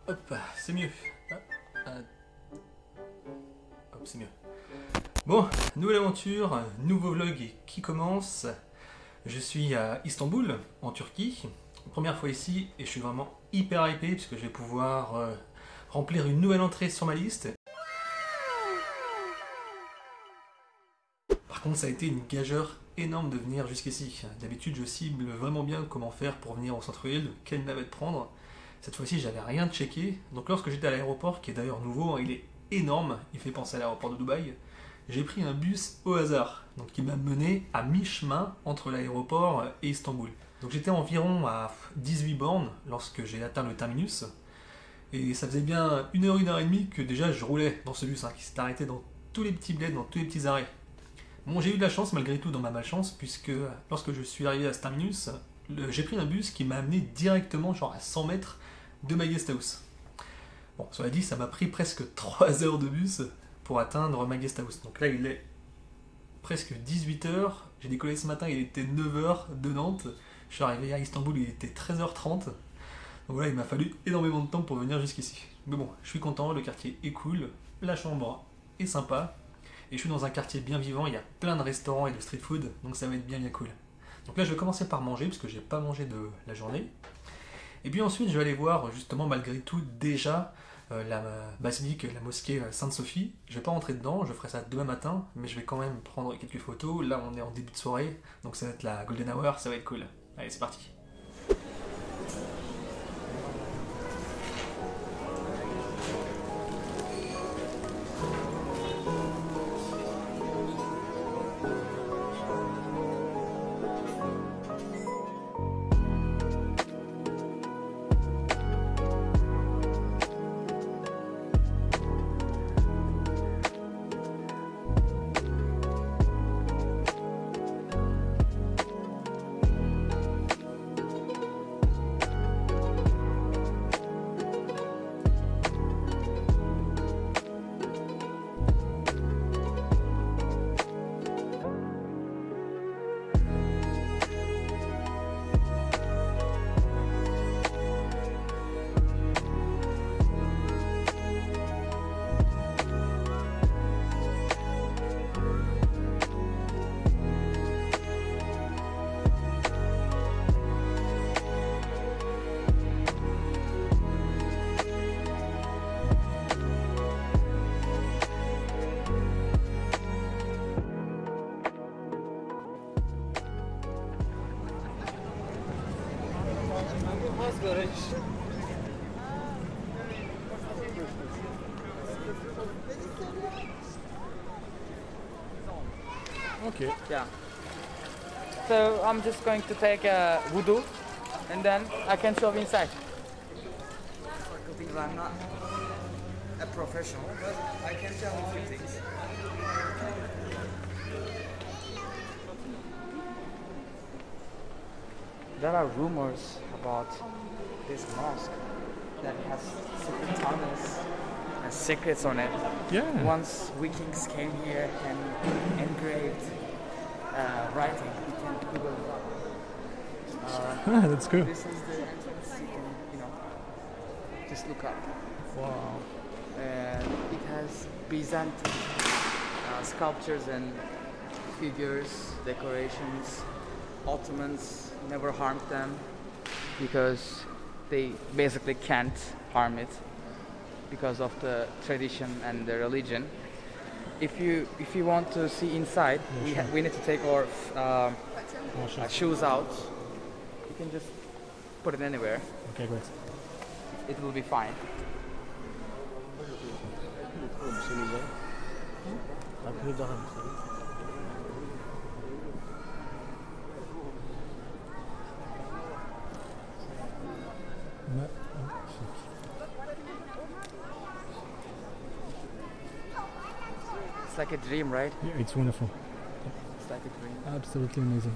Hop, c'est mieux. Hop, c'est mieux. Bon, nouvelle aventure, nouveau vlog qui commence. Je suis à Istanbul, en Turquie. Première fois ici et je suis vraiment hyper hypé puisque je vais pouvoir remplir une nouvelle entrée sur ma liste. Par contre, ça a été une gageure énorme de venir jusqu'ici. D'habitude, je cible vraiment bien comment faire pour venir au centre-ville, quelle navette prendre. Cette fois-ci, j'avais rien checké. Donc lorsque j'étais à l'aéroport, qui est d'ailleurs nouveau, il est énorme, il fait penser à l'aéroport de Dubaï, j'ai pris un bus au hasard, donc qui m'a mené à mi-chemin entre l'aéroport et Istanbul. Donc j'étais environ à 18 bornes lorsque j'ai atteint le terminus. Et ça faisait bien une heure et demie que déjà je roulais dans ce bus, qui s'est arrêté dans tous les petits bleds, dans tous les petits arrêts. Bon, j'ai eu de la chance malgré tout dans ma malchance, puisque lorsque je suis arrivé à ce terminus, j'ai pris un bus qui m'a amené directement genre à 100 mètres de ma guest house. Bon, cela dit, ça m'a pris presque 3 heures de bus pour atteindre ma guest house. Donc là, il est presque 18h. J'ai décollé ce matin, il était 9h de Nantes. Je suis arrivé à Istanbul, il était 13h30. Donc voilà, il m'a fallu énormément de temps pour venir jusqu'ici. Mais bon, je suis content, le quartier est cool, la chambre est sympa. Et je suis dans un quartier bien vivant, il y a plein de restaurants et de street food, donc ça va être bien cool. Donc là, je vais commencer par manger, parce que j'ai pas mangé de la journée. Et puis ensuite, je vais aller voir, justement, malgré tout, déjà, la basilique, la mosquée Sainte-Sophie. Je vais pas rentrer dedans, je ferai ça demain matin, mais je vais quand même prendre quelques photos. Là, on est en début de soirée, donc ça va être la golden hour, ça va être cool. Allez, c'est parti. Okay. Yeah. So I'm just going to take a wudu and then I can show you inside. Because I'm not a professional, but I can tell you a few things. There are rumors about this mosque that has secret tunnels and secrets on it. Yeah. Once Vikings came here and engraved writing, you can Google it up. That's cool. This is the entrance. You can, just look up. Wow. And it has Byzantine sculptures and figures, decorations. Ottomans never harmed them because they basically can't harm it because of the tradition and the religion. If you want to see inside, we need to take our shoes out. You can just put it anywhere. Okay, great. It will be fine. It's like a dream, right? Yeah, it's wonderful. It's like a dream. Absolutely amazing.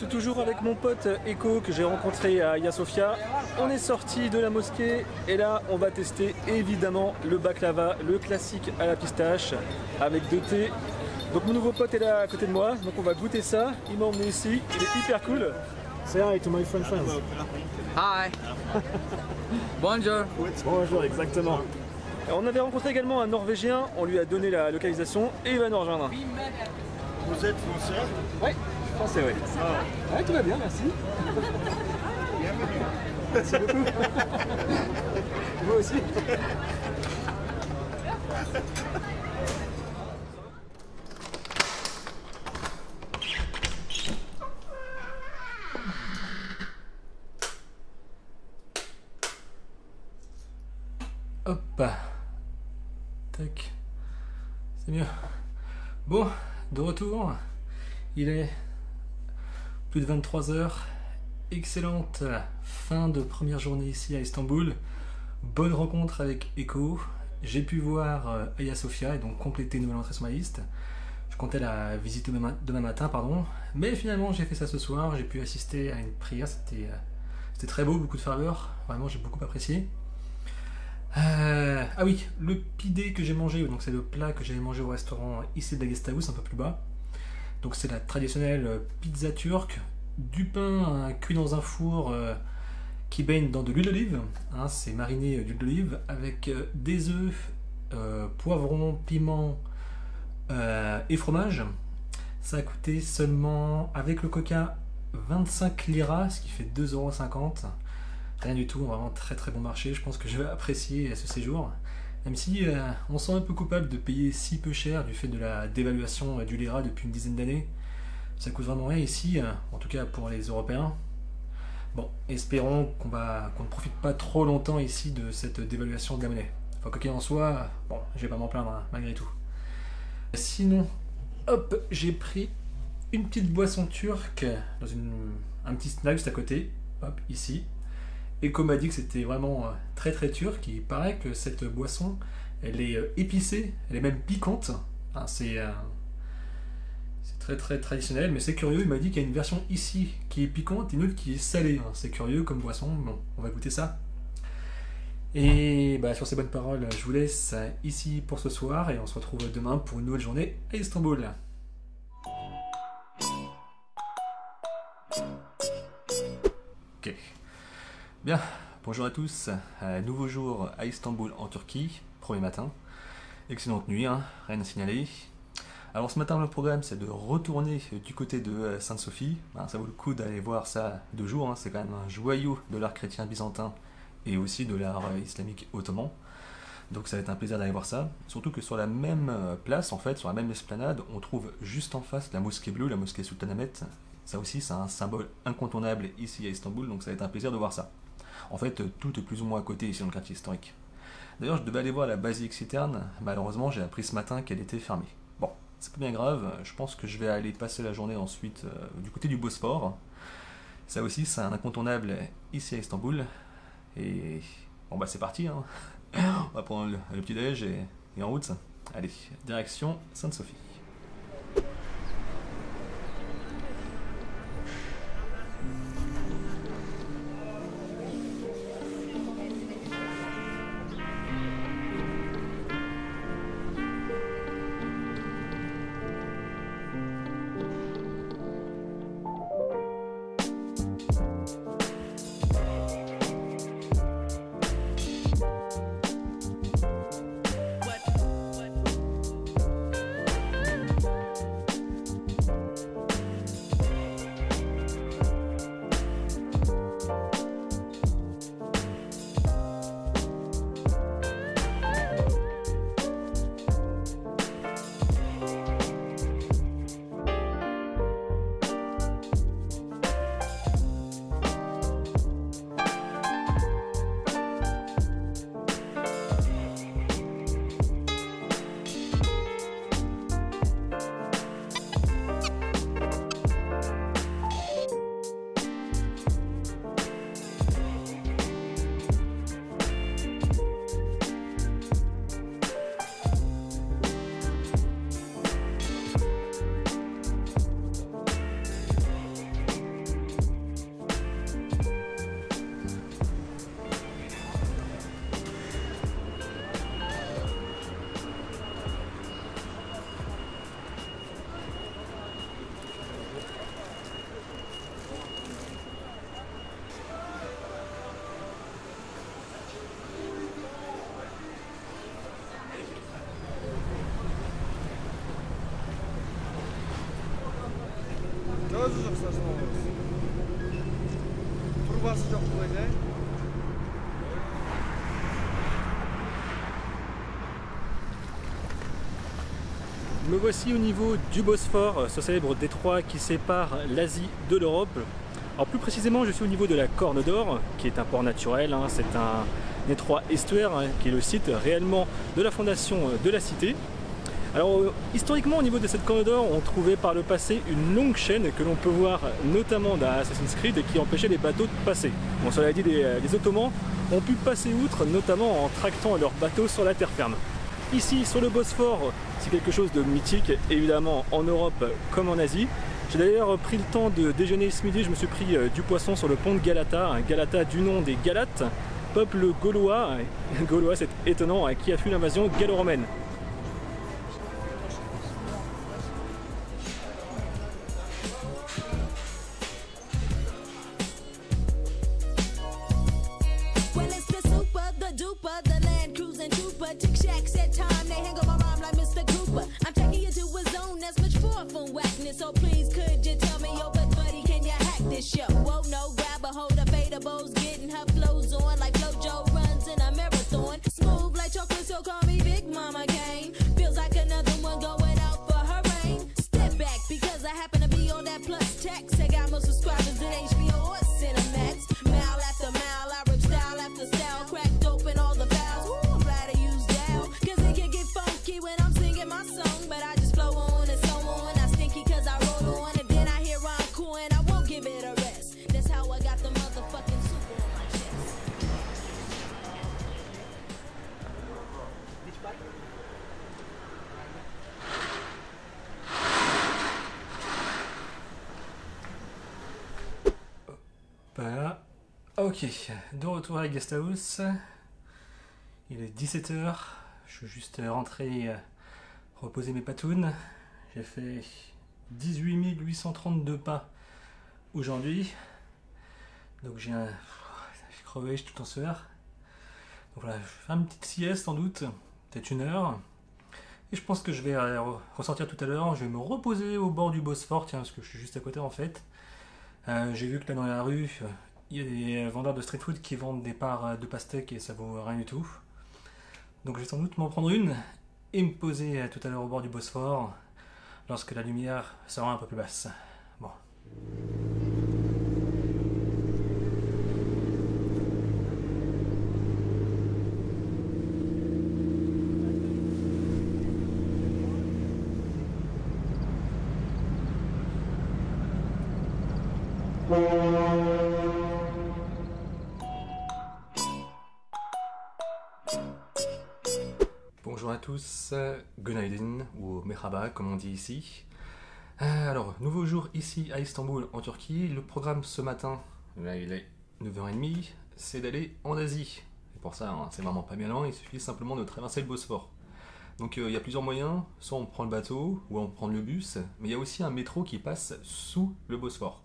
suis toujours avec mon pote Eko que j'ai rencontré à Hagia Sophia. On est sorti de la mosquée et là on va tester évidemment le baklava, le classique à la pistache avec 2 thés. Donc mon nouveau pote est là à côté de moi, donc on va goûter ça. Il m'a emmené ici, il est hyper cool. Say hi to my French friends. Hi. Bonjour. Bonjour, exactement. On avait rencontré également un Norvégien, on lui a donné la localisation et il va nous rejoindre. Vous êtes français? Oui, français, oui. Ouais, tout va bien, merci. Bienvenue. Merci beaucoup. Vous aussi. Hop. Tac. C'est mieux. Bon, de retour. Il est plus de 23 h. Excellente fin de première journée ici à Istanbul. Bonne rencontre avec Eko. J'ai pu voir Hagia Sophia et donc compléter une nouvelle entrée sur ma liste. Je comptais la visiter demain matin, pardon. Mais finalement, j'ai fait ça ce soir. J'ai pu assister à une prière. C'était très beau, beaucoup de ferveur. Vraiment, j'ai beaucoup apprécié. Ah oui, le pidé que j'ai mangé, donc c'est le plat que j'avais mangé au restaurant ici de la Guest House, un peu plus bas. Donc c'est la traditionnelle pizza turque, du pain cuit dans un four qui baigne dans de l'huile d'olive, hein, c'est mariné d'huile d'olive avec des œufs, poivrons, piments et fromage. Ça a coûté seulement, avec le coca, 25 liras, ce qui fait 2,50 €. Rien du tout, vraiment très très bon marché. Je pense que je vais apprécier ce séjour. Même si on sent un peu coupable de payer si peu cher du fait de la dévaluation du lira depuis une dizaine d'années. Ça coûte vraiment rien ici, en tout cas pour les Européens. Bon, espérons qu'on ne profite pas trop longtemps ici de cette dévaluation de la monnaie. Enfin, quoi qu'il en soit, bon, je vais pas m'en plaindre hein, malgré tout. Sinon, hop, j'ai pris une petite boisson turque dans un petit snack juste à côté, hop, ici. Eko m'a dit que c'était vraiment très très turc. Il paraît que cette boisson, elle est épicée, elle est même piquante. Hein, c'est très très traditionnel, mais c'est curieux. Il m'a dit qu'il y a une version ici qui est piquante et une autre qui est salée. Hein, c'est curieux comme boisson. Bon, on va goûter ça. Et bah, sur ces bonnes paroles, je vous laisse ici pour ce soir et on se retrouve demain pour une nouvelle journée à Istanbul. Ok. Bien, bonjour à tous, nouveau jour à Istanbul en Turquie, premier matin, excellente nuit, hein, rien à signaler. Alors ce matin le programme c'est de retourner du côté de Sainte-Sophie, hein, ça vaut le coup d'aller voir ça de jour, hein, c'est quand même un joyau de l'art chrétien byzantin et aussi de l'art islamique ottoman, donc ça va être un plaisir d'aller voir ça, surtout que sur la même place en fait, sur la même esplanade, on trouve juste en face la mosquée bleue, la mosquée Sultanahmet, ça aussi c'est un symbole incontournable ici à Istanbul, donc ça va être un plaisir de voir ça. En fait, tout est plus ou moins à côté ici dans le quartier historique. D'ailleurs, je devais aller voir la basilique citerne. Malheureusement, j'ai appris ce matin qu'elle était fermée. Bon, c'est pas bien grave. Je pense que je vais aller passer la journée ensuite du côté du Bosphore. Ça aussi, c'est un incontournable ici à Istanbul. Et bon, bah c'est parti. Hein. On va prendre le petit-déj et en route. Allez, direction Sainte-Sophie. voir si je retrouverai. Me voici au niveau du Bosphore, ce célèbre détroit qui sépare l'Asie de l'Europe. Alors plus précisément, je suis au niveau de la Corne d'Or, qui est un port naturel, hein. C'est un étroit estuaire, hein, qui est le site réellement de la fondation de la cité. Alors historiquement, au niveau de cette Corne d'Or, on trouvait par le passé une longue chaîne que l'on peut voir notamment dans Assassin's Creed et qui empêchait les bateaux de passer. Bon, cela dit, les Ottomans ont pu passer outre, notamment en tractant leurs bateaux sur la terre ferme. Ici, sur le Bosphore, c'est quelque chose de mythique, évidemment en Europe comme en Asie. J'ai d'ailleurs pris le temps de déjeuner ce midi, je me suis pris du poisson sur le pont de Galata, Galata du nom des Galates, peuple gaulois, gaulois c'est étonnant, qui a fui l'invasion gallo-romaine. So please, could you tell me, yo, but buddy, can you hack this show? Whoa, no, grab a hold of Beta Bows, getting her flows on like Flojo runs in a marathon. Smooth like chocolate, so call me Big Mama Kane. Feels like another one going out for her reign. Step back, because I happen to be on that plus tax. I got more subscribers than HBO or Cinemax. Mile after mile, I rip style after style, cracked open all the valves. Ooh, I'm glad I used down, cause it can get funky when I'm singing my song, but I just flow on and so on. Cause I roll on and then I hear I'm cool and I won't give it a rest. That's how I got the motherfucking super on my chest. Voilà. Ok, de retour à la guest house. Il est 17 h. Je suis juste rentré reposer mes patounes. J'ai fait 18 832 pas aujourd'hui. Donc j'ai crevé, je suis tout en sueur. Donc voilà, je fais une petite sieste sans doute, peut-être 1 heure. Et je pense que je vais ressortir tout à l'heure. Je vais me reposer au bord du Bosphore, tiens, parce que je suis juste à côté en fait. J'ai vu que là dans la rue, il y a des vendeurs de street food qui vendent des parts de pastèques et ça vaut rien du tout. Donc je vais sans doute m'en prendre une et me poser tout à l'heure au bord du Bosphore lorsque la lumière sera un peu plus basse. Bon. Bonjour à tous, Günaydin ou Merhaba comme on dit ici. Alors, nouveau jour ici à Istanbul en Turquie. Le programme ce matin, là il est 9h30, c'est d'aller en Asie. Et pour ça, hein, c'est vraiment pas bien loin, il suffit simplement de traverser le Bosphore. Donc il y a plusieurs moyens, soit on prend le bateau ou on prend le bus, mais il y a aussi un métro qui passe sous le Bosphore.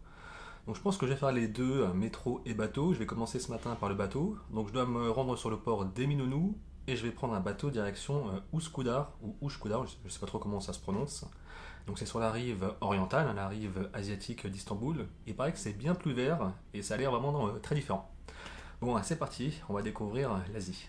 Donc je pense que je vais faire les deux, métro et bateau. Je vais commencer ce matin par le bateau. Donc je dois me rendre sur le port d'Eminönü et je vais prendre un bateau direction Üsküdar ou Ushkudar, je ne sais pas trop comment ça se prononce. Donc c'est sur la rive orientale, la rive asiatique d'Istanbul. Il paraît que c'est bien plus vert et ça a l'air vraiment très différent. Bon, c'est parti, on va découvrir l'Asie.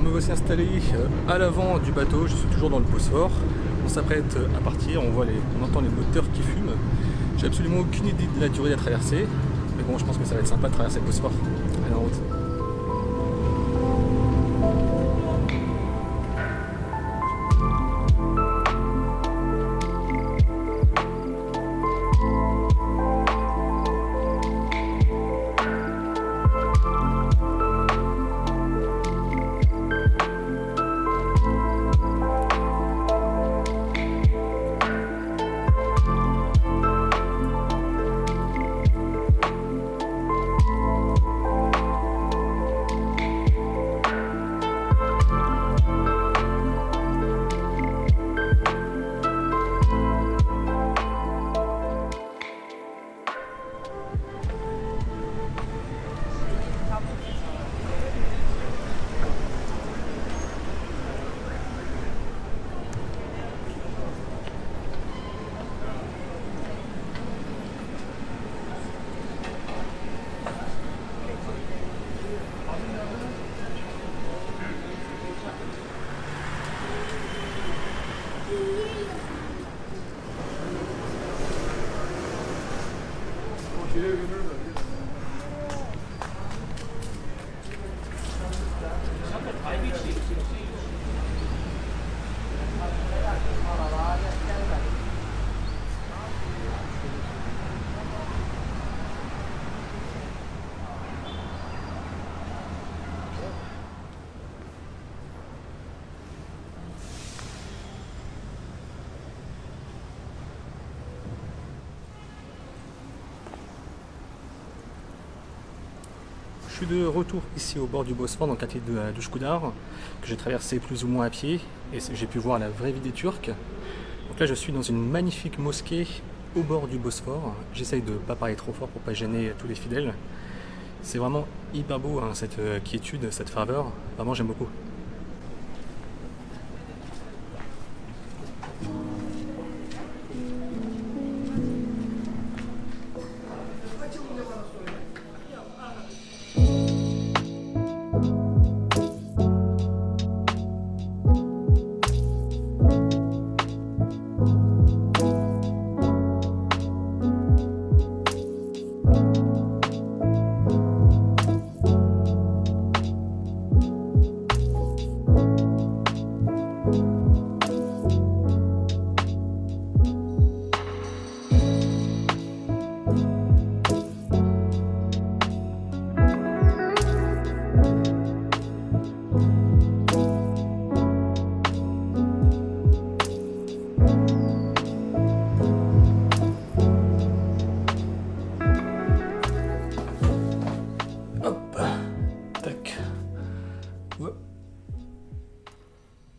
Me voici installé à l'avant du bateau, je suis toujours dans le Bosphore. On s'apprête à partir, on entend les moteurs qui fument. J'ai absolument aucune idée de la durée de la traversée, mais bon, je pense que ça va être sympa de traverser le Bosphore. Allez, en route. Je suis de retour ici au bord du Bosphore, dans le quartier de Üsküdar, que j'ai traversé plus ou moins à pied, et j'ai pu voir la vraie vie des Turcs. Donc là je suis dans une magnifique mosquée au bord du Bosphore. J'essaye de ne pas parler trop fort pour ne pas gêner tous les fidèles. C'est vraiment hyper beau, hein, cette quiétude, cette ferveur, vraiment j'aime beaucoup.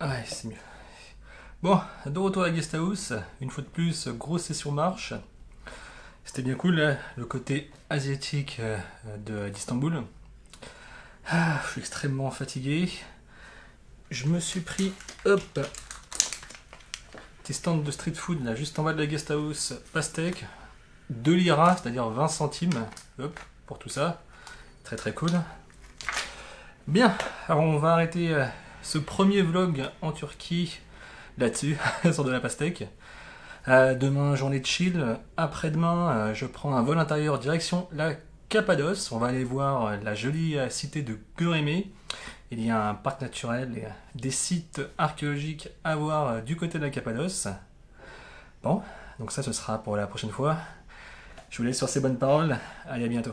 Ouais, c'est mieux. Bon, de retour à la guest house, une fois de plus, grosse session marche. C'était bien cool, le côté asiatique d'Istanbul. Je suis extrêmement fatigué. Je me suis pris, petit stand de street food là, juste en bas de la guest house, pastèque, 2 liras, c'est-à-dire 20 centimes, pour tout ça. Très très cool. Bien, alors on va arrêter ce premier vlog en Turquie là-dessus, sur de la pastèque. Demain, journée de chill. Après-demain, je prends un vol intérieur direction la Cappadoce. On va aller voir la jolie cité de Göreme. Il y a un parc naturel et des sites archéologiques à voir du côté de la Cappadoce. Bon, donc ça ce sera pour la prochaine fois. Je vous laisse sur ces bonnes paroles. Allez, à bientôt.